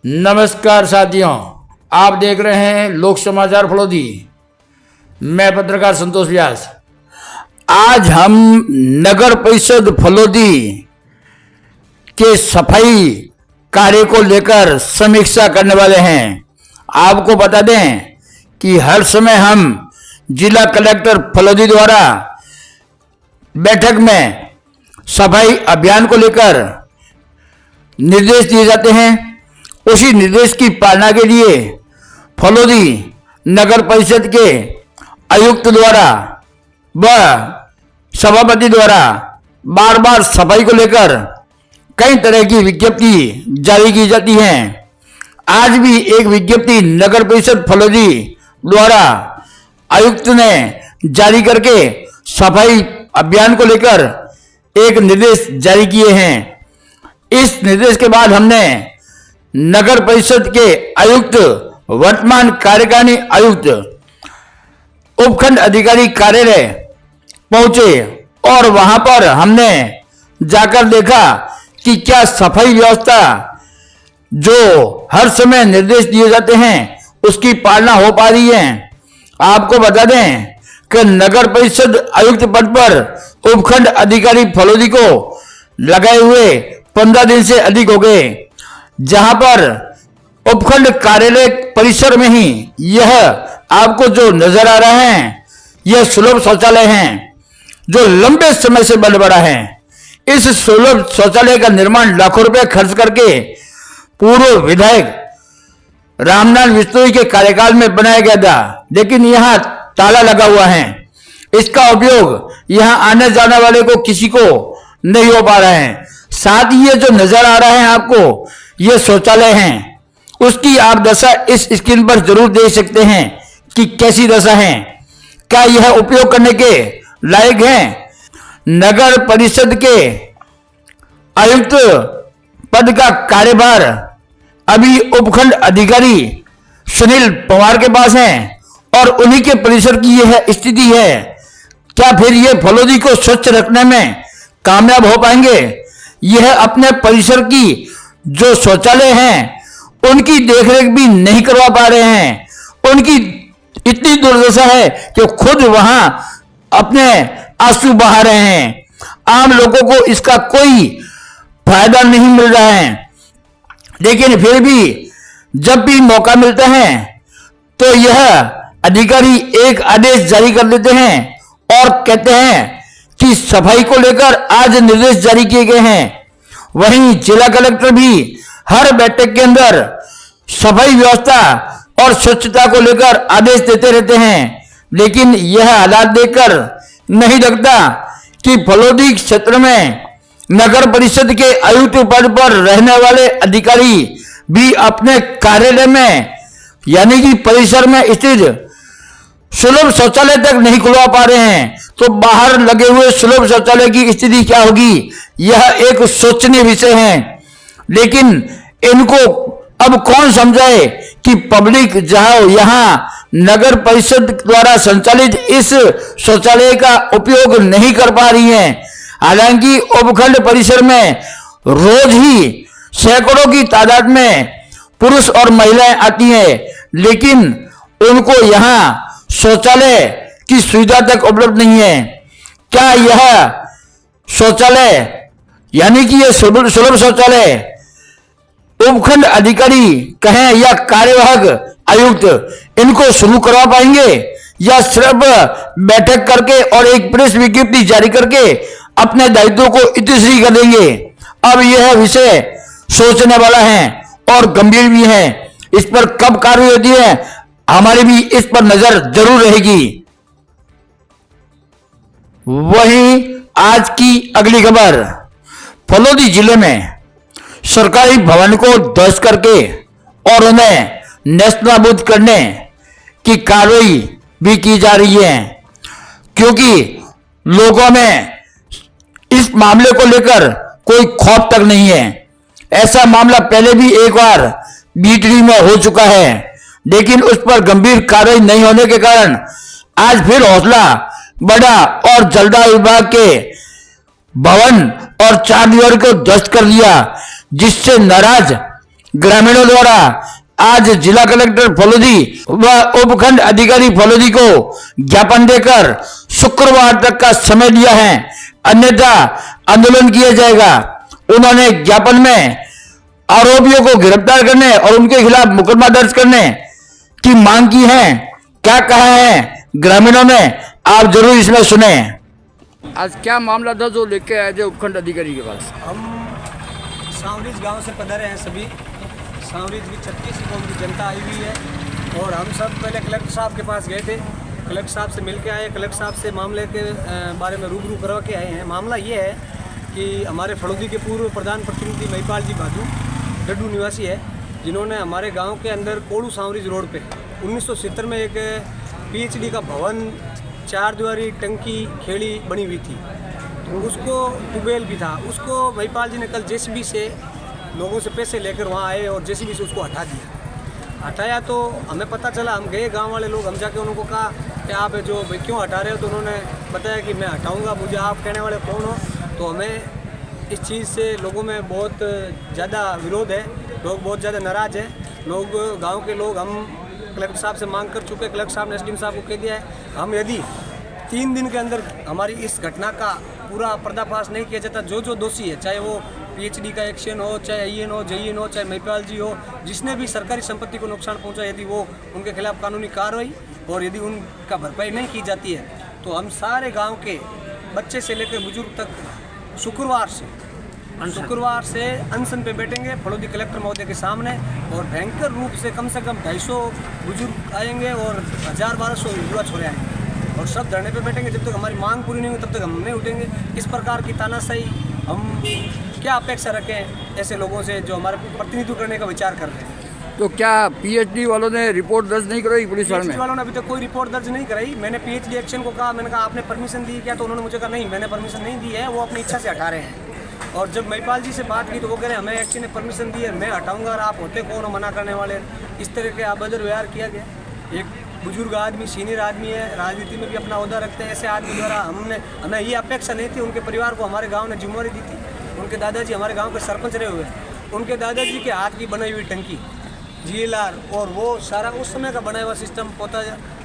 नमस्कार साथियों, आप देख रहे हैं लोक समाचार फलोदी। मैं पत्रकार संतोष व्यास। आज हम नगर परिषद फलोदी के सफाई कार्य को लेकर समीक्षा करने वाले हैं। आपको बता दें कि हर समय हम जिला कलेक्टर फलोदी द्वारा बैठक में सफाई अभियान को लेकर निर्देश दिए जाते हैं। उसी निर्देश की पालना के लिए फलोदी नगर परिषद के आयुक्त द्वारा व सभापति द्वारा बार बार सफाई को लेकर कई तरह की विज्ञप्ति जारी की जाती हैं। आज भी एक विज्ञप्ति नगर परिषद फलोदी द्वारा आयुक्त ने जारी करके सफाई अभियान को लेकर एक निर्देश जारी किए हैं। इस निर्देश के बाद हमने नगर परिषद के आयुक्त, वर्तमान कार्यकारिणी आयुक्त, उपखंड अधिकारी कार्यालय पहुंचे और वहां पर हमने जाकर देखा कि क्या सफाई व्यवस्था जो हर समय निर्देश दिए जाते हैं उसकी पालना हो पा रही है। आपको बता दें कि नगर परिषद आयुक्त पद पर उपखंड अधिकारी फलोदी को लगाए हुए 15 दिन से अधिक हो गए, जहां पर उपखंड कार्यालय परिसर में ही यह आपको जो नजर आ रहा है यह सुलभ शौचालय है जो लंबे समय से बन पड़ा है। इस सुलभ शौचालय का निर्माण लाखों रुपए खर्च करके पूर्व विधायक रामनाथ बिश्नोई के कार्यकाल में बनाया गया था, लेकिन यहाँ ताला लगा हुआ है। इसका उपयोग यहाँ आने जाने वाले को किसी को नहीं हो पा रहा है। साथ ही ये जो नजर आ रहा है आपको ये शौचालय हैं, उसकी आप दशा इस स्क्रीन पर जरूर देख सकते हैं कि कैसी दशा है। क्या यह उपयोग करने के लायक है? नगर परिषद के आयुक्त पद का कार्यभार अभी उपखंड अधिकारी सुनील पवार के पास है और उन्हीं के परिसर की यह स्थिति है। क्या फिर ये फलोदी को स्वच्छ रखने में कामयाब हो पाएंगे? यह अपने परिसर की जो शौचालय हैं उनकी देखरेख भी नहीं करवा पा रहे हैं। उनकी इतनी दुर्दशा है कि खुद वहां अपने आंसू बहा रहे हैं। आम लोगों को इसका कोई फायदा नहीं मिल रहा है, लेकिन फिर भी जब भी मौका मिलता है तो यह अधिकारी एक आदेश जारी कर देते हैं और कहते हैं कि सफाई को लेकर आज निर्देश जारी किए गए हैं। वहीं जिला कलेक्टर भी हर बैठक के अंदर सफाई व्यवस्था और स्वच्छता को लेकर आदेश देते रहते हैं, लेकिन यह हालात देखकर नहीं लगता कि फलोदी क्षेत्र में नगर परिषद के आयुक्त पद पर रहने वाले अधिकारी भी अपने कार्यालय में यानी कि परिसर में स्थित सुलभ शौचालय तक नहीं खुलवा पा रहे हैं। तो बाहर लगे हुए सुलभ शौचालय की स्थिति क्या होगी, यह एक सोचनीय विषय है। लेकिन इनको अब कौन समझाए कि पब्लिक जहां यहां नगर परिषद द्वारा संचालित इस शौचालय का उपयोग नहीं कर पा रही है। हालांकि उपखंड परिसर में रोज ही सैकड़ों की तादाद में पुरुष और महिलाएं आती हैं, लेकिन उनको यहां शौचालय की सुविधा तक उपलब्ध नहीं है। क्या यह शौचालय यानी कि यह सुलभ शौचालय उपखंड अधिकारी कहें या कार्यवाहक आयुक्त इनको शुरू करवा पाएंगे, या सिर्फ बैठक करके और एक प्रेस विज्ञप्ति जारी करके अपने दायित्व को इतिश्री कर देंगे? अब यह विषय सोचने वाला है और गंभीर भी है। इस पर कब कार्रवाई होती है, हमारी भी इस पर नजर जरूर रहेगी। वहीं आज की अगली खबर, फलोदी जिले में सरकारी भवन को ध्वस्त करके और उन्हें नेस्तनाबूद करने की कार्रवाई भी की जा रही है, क्योंकि लोगों में इस मामले को लेकर कोई खौफ तक नहीं है। ऐसा मामला पहले भी एक बार बीटरी में हो चुका है, लेकिन उस पर गंभीर कार्रवाई नहीं होने के कारण आज फिर हौसला बढ़ा और जलदाय विभाग के भवन और चार दीवार को ध्वस्त कर दिया, जिससे नाराज ग्रामीणों द्वारा आज जिला कलेक्टर फलोदी व उपखंड अधिकारी फलोदी को ज्ञापन देकर शुक्रवार तक का समय दिया है, अन्यथा आंदोलन किया जाएगा। उन्होंने ज्ञापन में आरोपियों को गिरफ्तार करने और उनके खिलाफ मुकदमा दर्ज करने की मांग की है। क्या कहा है ग्रामीणों ने, आप जरूर इसमें सुने। आज क्या मामला था जो लेके आए थे उपखंड अधिकारी के पास? हम सांवरीज गांव से पधारे हैं, सभी सांवरीज की 36 गांव की जनता आई हुई है और हम सब पहले कलेक्टर साहब के पास गए थे। कलेक्टर साहब से मिल के आए, कलेक्टर साहब से मामले के बारे में रूबरू करवा के आए हैं। मामला ये है कि हमारे फलोदी के पूर्व प्रधान प्रतिनिधि महिपाल जी भादू डड्डू निवासी है, जिन्होंने हमारे गांव के अंदर कोड़ू सांवरीज रोड पे 1970 में एक PhD का भवन, 4 दीवारी टंकी खेड़ी बनी हुई थी, तो उसको ट्यूबवेल भी था, उसको महिपाल जी ने कल JCB से लोगों से पैसे लेकर वहाँ आए और JCB से उसको हटा दिया। हटाया तो हमें पता चला, हम गए गांव वाले लोग, हम जाके उनको कहा कि आप जो भाई क्यों हटा रहे हो, तो उन्होंने बताया कि मैं हटाऊंगा, मुझे आप कहने वाले कौन हो। तो हमें इस चीज़ से लोगों में बहुत ज़्यादा विरोध है, लोग बहुत ज़्यादा नाराज़ हैं। लोग, गाँव के लोग, हम कलेक्टर साहब से मांग कर चुके, कलेक्टर साहब ने SDM साहब को कह दिया है, हम यदि 3 दिन के अंदर हमारी इस घटना का पूरा पर्दाफाश नहीं किया जाता, जो जो दोषी है, चाहे वो PhD का एक्शन हो, चाहे IN हो, JN हो, चाहे महिपाल जी हो, जिसने भी सरकारी संपत्ति को नुकसान पहुंचा, यदि वो उनके खिलाफ कानूनी कार्रवाई और यदि उनका भरपाई नहीं की जाती है, तो हम सारे गांव के बच्चे से लेकर बुजुर्ग तक शुक्रवार से अनशन पे बैठेंगे फलोदी कलेक्टर महोदय के सामने, और भयंकर रूप से कम 250 बुजुर्ग आएंगे और 1000-1200 युवा छोरे आएंगे और सब धरने पे बैठेंगे। जब तक हमारी मांग पूरी नहीं होगी तब तक हम नहीं उठेंगे। इस प्रकार की तानाशाही हम क्या अपेक्षा रखें ऐसे लोगों से जो हमारे प्रतिनिधित्व करने का विचार कर रहे हैं। तो क्या PhD वालों ने रिपोर्ट दर्ज नहीं कराई पुलिस वालों ने? PhD वालों ने अभी तक कोई रिपोर्ट दर्ज नहीं कराई। मैंने PhD एक्शन को कहा, मैंने कहा आपने परमिशन दी क्या, तो उन्होंने मुझे कहा नहीं, मैंने परमिशन नहीं दी है, वो अपनी इच्छा से हटा रहे हैं। और जब महिपाल जी से बात की तो वो कह रहे हैं हमें एक्शन ने परमिशन दी है, मैं हटाऊंगा, और आप होते कौन हो मना करने वाले। इस तरह के अभद्र व्यवहार किया गया। एक बुजुर्ग आदमी, सीनियर आदमी है, राजनीति में भी अपना ओहदा रखते हैं, ऐसे आदमी द्वारा हमें ये अपेक्षा नहीं थी। उनके परिवार को हमारे गांव ने जिम्मेवारी दी थी। उनके दादाजी हमारे गांव के सरपंच रहे हुए हैं, उनके दादाजी के हाथ की बनाई हुई टंकी GLR और वो सारा उस समय का बनाया हुआ सिस्टम पोता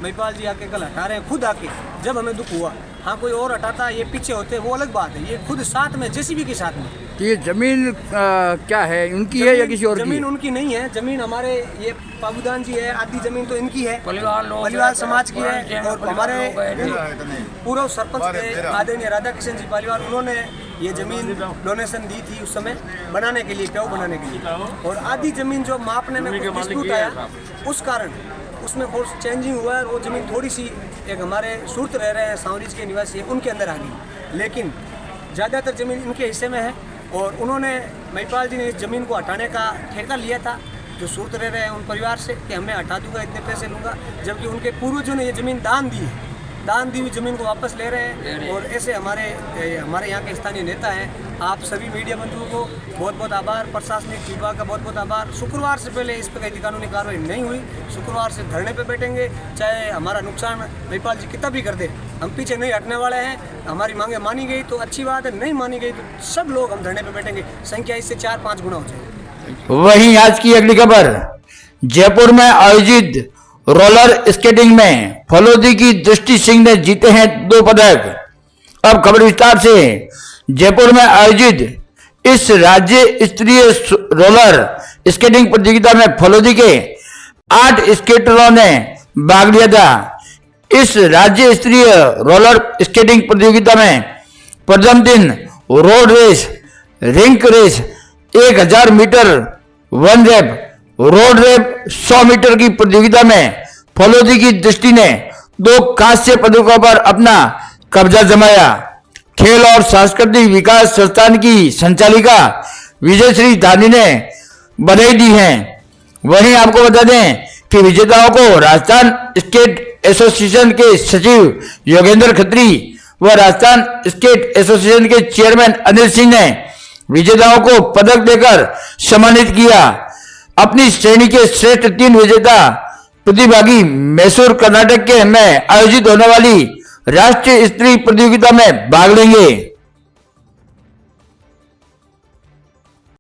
महिपाल जी आके कल हटा रहे हैं, खुद आके। जब हमें दुख हुआ, हाँ कोई और हटाता, ये पीछे होते, वो अलग बात है, ये खुद साथ में JCB के साथ में। तो ये जमीन क्या है, उनकी है या किसी और की? जमीन उनकी नहीं है, जमीन हमारे ये पाबूदान जी है, आधी जमीन तो इनकी है, परिवार समाज की है। और हमारे पूर्व सरपंच आदरणीय राधा किशन जी पालीवाल, उन्होंने ये जमीन डोनेशन दी थी उस समय बनाने के लिए, प्याऊ बनाने के लिए। और आधी जमीन जो मापने में कुछ डिस्प्यूट आया, उस कारण उसमें फोर्स चेंजिंग हुआ है, वो ज़मीन थोड़ी सी एक हमारे सुरत रह रहे हैं सांवरीज के निवासी है, उनके अंदर आ गई। लेकिन ज़्यादातर ज़मीन इनके हिस्से में है और उन्होंने महिपाल जी ने इस ज़मीन को हटाने का ठेका लिया था जो सुरत रह रहे हैं उन परिवार से कि हमें हटा दूंगा, इतने पैसे लूँगा, जबकि उनके पूर्वजों ने ये ज़मीन दान दी है। दान दी हुई ज़मीन को वापस ले रहे हैं। और ऐसे हमारे यहाँ के स्थानीय नेता हैं। आप सभी मीडिया बंधुओं को बहुत बहुत आभार, प्रशासनिक विभाग का बहुत बहुत आभार। शुक्रवार से पहले इस पर कोई कानूनी कार्रवाई नहीं हुई, शुक्रवार से धरने पे बैठेंगे, चाहे हमारा नुकसान महिपाल जी कितना भी कर दे, हम पीछे नहीं हटने वाले हैं। हमारी मांगे मानी गई तो अच्छी बात है, नहीं मानी गई तो सब लोग हम धरने पे बैठेंगे, संख्या इससे 4-5 गुना हो जाएगी। वहीं आज की अगली खबर, जयपुर में आयोजित रोलर स्केटिंग में फलोदी की दृष्टि सिंह ने जीते हैं 2 पदक। अब खबर विस्तार से। जयपुर में आयोजित इस राज्य स्तरीय रोलर स्केटिंग प्रतियोगिता में फलोदी के 8 स्केटरों ने भाग लिया था। इस राज्य स्तरीय रोलर स्केटिंग प्रतियोगिता में प्रथम दिन road race, rink race, 1000 metre one lap, road lap 100 metre की प्रतियोगिता में फलोदी की दृष्टि ने 2 कांस्य पदकों पर अपना कब्जा जमाया। खेल और सांस्कृतिक विकास संस्थान की संचालिका विजयश्री धानी ने बधाई दी है। वहीं आपको बता दें कि विजेताओं को राजस्थान स्केट एसोसिएशन के सचिव योगेंद्र खत्री व राजस्थान स्केट एसोसिएशन के चेयरमैन अनिल सिंह ने विजेताओं को पदक देकर सम्मानित किया। अपनी श्रेणी के श्रेष्ठ 3 विजेता प्रतिभागी मैसूर कर्नाटक के में आयोजित होने वाली राष्ट्रीय स्तरीय प्रतियोगिता में भाग लेंगे।